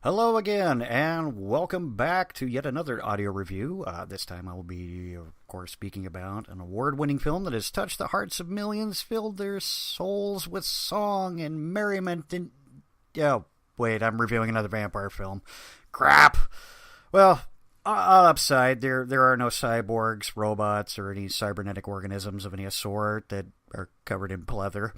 Hello again, and welcome back to yet another audio review. This time I will be, of course, speaking about an award-winning film that has touched the hearts of millions, filled their souls with song and merriment, and... Oh, wait, I'm reviewing another vampire film. Crap! Well, upside, there are no cyborgs, robots, or any cybernetic organisms of any sort that are covered in pleather.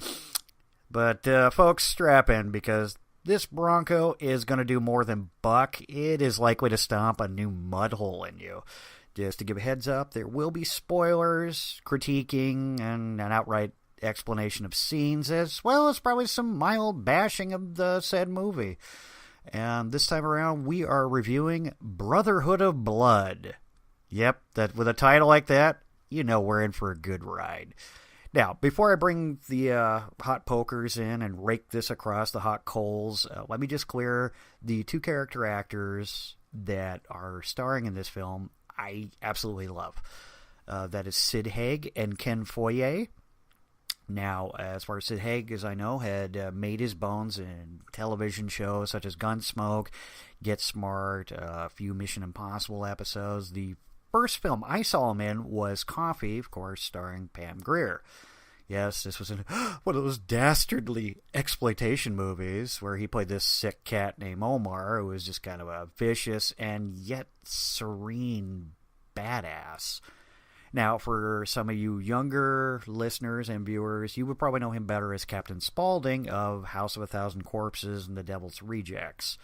But, folks, strap in, because this Bronco is going to do more than buck. It is likely to stomp a new mud hole in you. Just to give a heads up, there will be spoilers, critiquing, and an outright explanation of scenes, as well as probably some mild bashing of the said movie. And this time around, we are reviewing Brotherhood of Blood. Yep, that with a title like that, you know we're in for a good ride. Now, before I bring the hot pokers in and rake this across the hot coals, let me just clear the two character actors that are starring in this film I absolutely love. That is Sid Haig and Ken Follett. Now, as far as Sid Haig, as I know, had made his bones in television shows such as Gunsmoke, Get Smart, a few Mission Impossible episodes. The first film I saw him in was Coffee, of course, starring Pam Grier. Yes, this was one of those dastardly exploitation movies where he played this sick cat named Omar, who was just kind of a vicious and yet serene badass. Now, for some of you younger listeners and viewers, you would probably know him better as Captain Spaulding of House of a Thousand Corpses and The Devil's Rejects.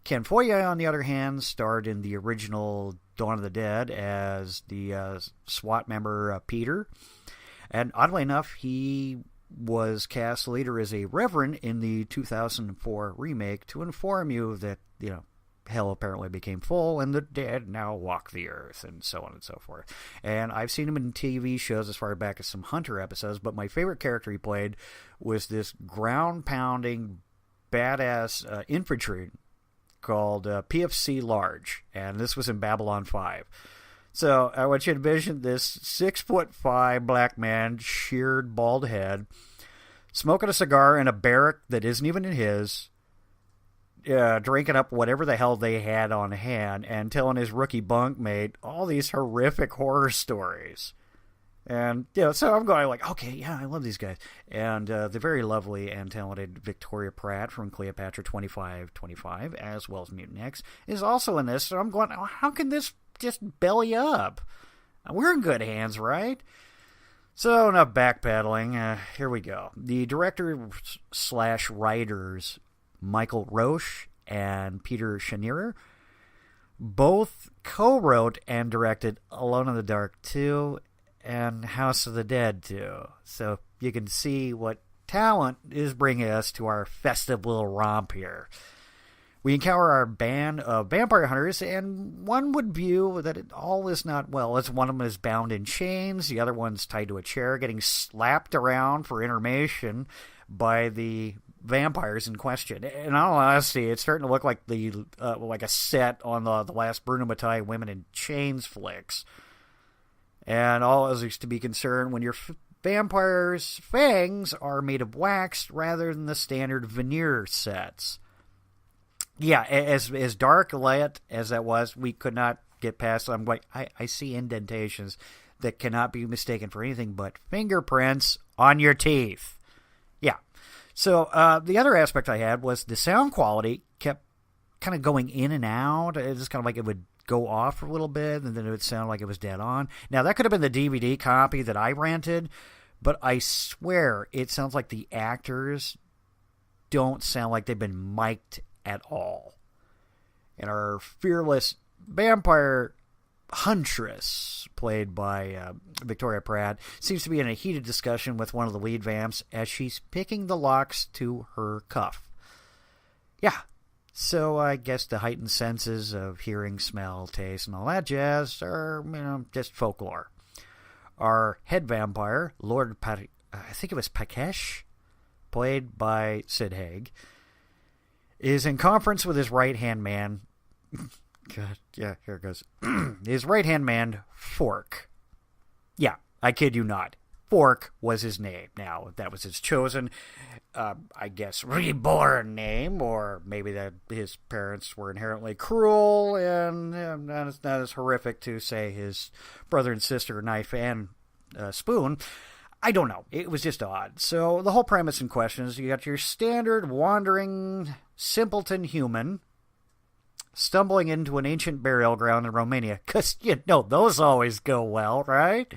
Ken Follett, on the other hand, starred in the original Dawn of the Dead as the SWAT member Peter. And oddly enough, he was cast later as a reverend in the 2004 remake to inform you that, hell apparently became full and the dead now walk the earth, and so on and so forth. And I've seen him in TV shows as far back as some Hunter episodes, but my favorite character he played was this ground-pounding, badass infantry called PFC Large, and this was in Babylon 5. So I want you to envision this 6'5" black man, sheared bald head, smoking a cigar in a barrack that isn't even in his, drinking up whatever the hell they had on hand, and telling his rookie bunkmate all these horrific horror stories. And, so I'm going like, okay, yeah, I love these guys. And the very lovely and talented Victoria Pratt from Cleopatra 2525, as well as Mutant X, is also in this. So I'm going, oh, how can this just belly up? We're in good hands, right? So enough backpedaling. Here we go. The director/writers, Michael Roche and Peter Schneerer, both co-wrote and directed Alone in the Dark 2 and House of the Dead 2. So you can see what talent is bringing us to our festive little romp here. We encounter our band of vampire hunters, and one would view that it all is not well, as one of them is bound in chains, the other one's tied to a chair, getting slapped around for information by the vampires in question. In all honesty, it's starting to look like like a set on the last Bruno Mattei Women in Chains flicks. And all is to be concerned when your vampire's fangs are made of wax rather than the standard veneer sets. Yeah, as dark lit as that was, we could not get past it. I'm like, I see indentations that cannot be mistaken for anything but fingerprints on your teeth. Yeah. So the other aspect I had was the sound quality kept kind of going in and out. It was kind of like it would go off for a little bit, and then it would sound like it was dead on. Now, that could have been the DVD copy that I rented, but I swear it sounds like the actors don't sound like they've been mic'd at all. And our fearless vampire huntress, played by Victoria Pratt, seems to be in a heated discussion with one of the lead vamps as she's picking the locks to her cuff. Yeah. So I guess the heightened senses of hearing, smell, taste, and all that jazz are, just folklore. Our head vampire, I think it was Pakesh, played by Sid Haig, is in conference with his right-hand man. God, yeah, here it goes. His right-hand man, Fork. Yeah, I kid you not. Fork was his name. Now, that was his chosen, I guess, reborn name, or maybe that his parents were inherently cruel and not as horrific to, say, his brother and sister, Knife and Spoon. I don't know. It was just odd. So the whole premise in question is you got your standard wandering simpleton human stumbling into an ancient burial ground in Romania, because, those always go well, right?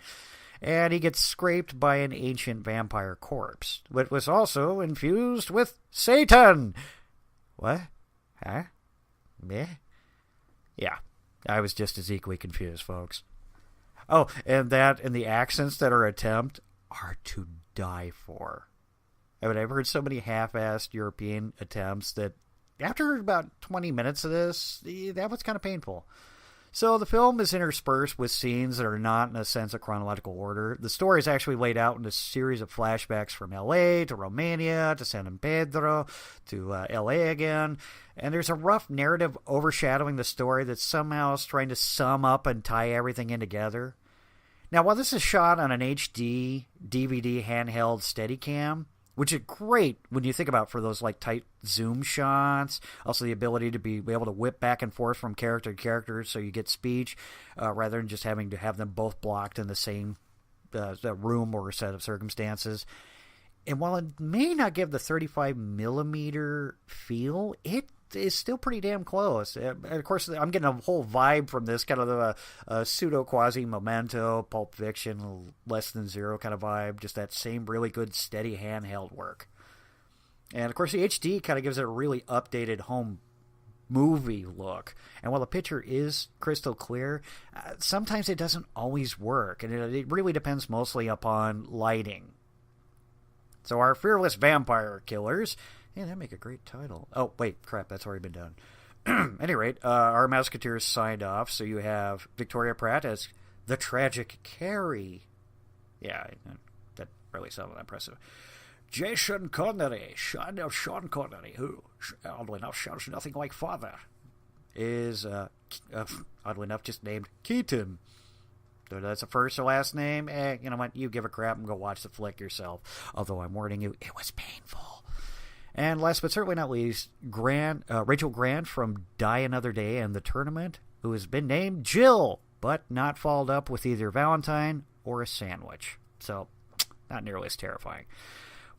And he gets scraped by an ancient vampire corpse, which was also infused with Satan. What? Huh? Meh? Yeah, I was just as equally confused, folks. Oh, and the accents that are attempted are to die for. I mean, I've heard so many half-assed European attempts that after about 20 minutes of this, that was kind of painful. So the film is interspersed with scenes that are not in a sense of chronological order. The story is actually laid out in a series of flashbacks from L.A. to Romania to San Pedro to L.A. again. And there's a rough narrative overshadowing the story that somehow is trying to sum up and tie everything in together. Now, while this is shot on an HD DVD handheld Steadicam, which is great when you think about for those like tight zoom shots, also the ability to be able to whip back and forth from character to character so you get speech rather than just having to have them both blocked in the same room or set of circumstances. And while it may not give the 35 millimeter feel, it is still pretty damn close. And of course, I'm getting a whole vibe from this, kind of a pseudo-quasi Memento, Pulp Fiction, Less Than Zero kind of vibe, just that same really good, steady handheld work. And of course, the HD kind of gives it a really updated home movie look. And while the picture is crystal clear, sometimes it doesn't always work, and it really depends mostly upon lighting. So our fearless vampire killers... Yeah, that'd make a great title. Oh, wait, crap, that's already been done. At any rate, our Musketeers signed off, so you have Victoria Pratt as the tragic Carrie. Yeah, that really sounded impressive. Jason Connery, Sean Connery, who, oddly enough, sounds nothing like father, is, oddly enough, just named Keaton. So that's a first or last name. You know what, you give a crap and go watch the flick yourself. Although I'm warning you, it was painful. And last but certainly not least, Rachel Grant from Die Another Day and The Tournament, who has been named Jill, but not followed up with either Valentine or a sandwich. So, not nearly as terrifying.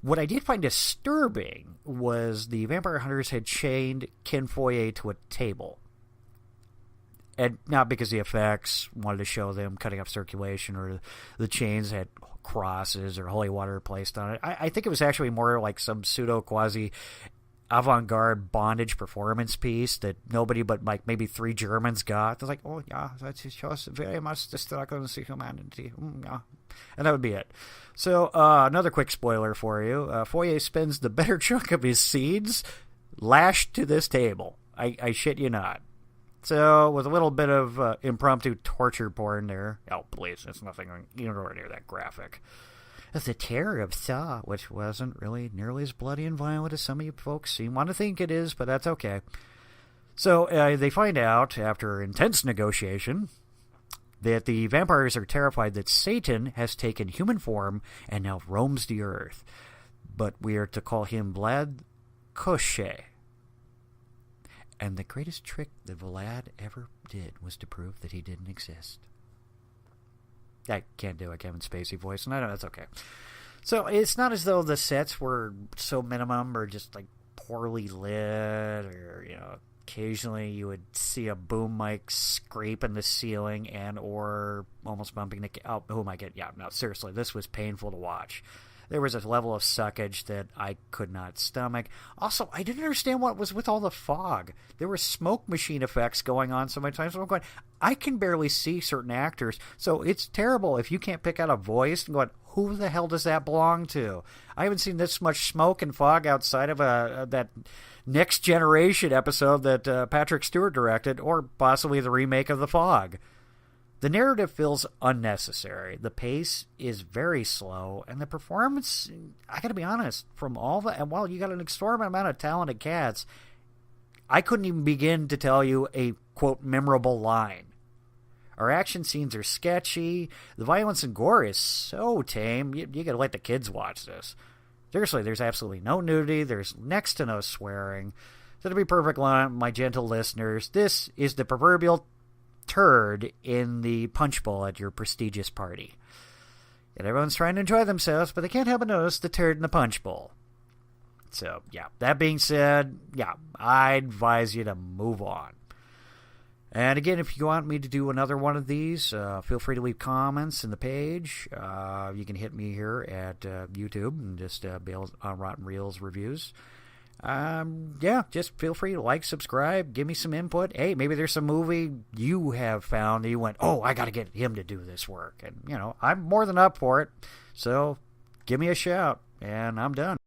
What I did find disturbing was the vampire hunters had chained Ken Foyer to a table. And not because the effects wanted to show them cutting up circulation or the chains had crosses or holy water placed on it. I think it was actually more like some pseudo-quasi avant-garde bondage performance piece that nobody but like maybe 3 Germans got. They're like, oh yeah, that shows very much the struggle to humanity. Yeah. And that would be it. So another quick spoiler for you. Foyer spends the better chunk of his scenes lashed to this table. I shit you not. So, with a little bit of impromptu torture porn there. Oh, please, it's nothing nowhere near that graphic. The terror of Saw, which wasn't really nearly as bloody and violent as some of you folks seem want to think it is, but that's okay. So, they find out, after intense negotiation, that the vampires are terrified that Satan has taken human form and now roams the earth. But we are to call him Vlad Koshe. And the greatest trick that Vlad ever did was to prove that he didn't exist. I can't do a Kevin Spacey voice, and I know that's okay. So it's not as though the sets were so minimum or just like poorly lit or, occasionally you would see a boom mic scraping the ceiling and or almost bumping the... Oh my God. Yeah, no, seriously, this was painful to watch. There was a level of suckage that I could not stomach. Also, I didn't understand what was with all the fog. There were smoke machine effects going on so many times. So I'm going, I can barely see certain actors. So it's terrible if you can't pick out a voice and going, who the hell does that belong to? I haven't seen this much smoke and fog outside of that Next Generation episode that Patrick Stewart directed, or possibly the remake of The Fog. The narrative feels unnecessary. The pace is very slow, and the performance, I gotta be honest, from all the... And while you got an exorbitant amount of talented cats, I couldn't even begin to tell you a, quote, memorable line. Our action scenes are sketchy. The violence and gore is so tame. You gotta let the kids watch this. Seriously, there's absolutely no nudity. There's next to no swearing. So to be perfect, my gentle listeners, this is the proverbial turd in the punch bowl at your prestigious party. And everyone's trying to enjoy themselves, but they can't help but notice the turd in the punch bowl. So, yeah, that being said, yeah, I advise you to move on. And again, if you want me to do another one of these, feel free to leave comments in the page. You can hit me here at YouTube and just bail on Rotten Reelz reviews. Yeah, just feel free to like, subscribe, give me some input. Hey, maybe there's some movie you have found that you went, oh, I got to get him to do this work. And, I'm more than up for it. So give me a shout, and I'm done.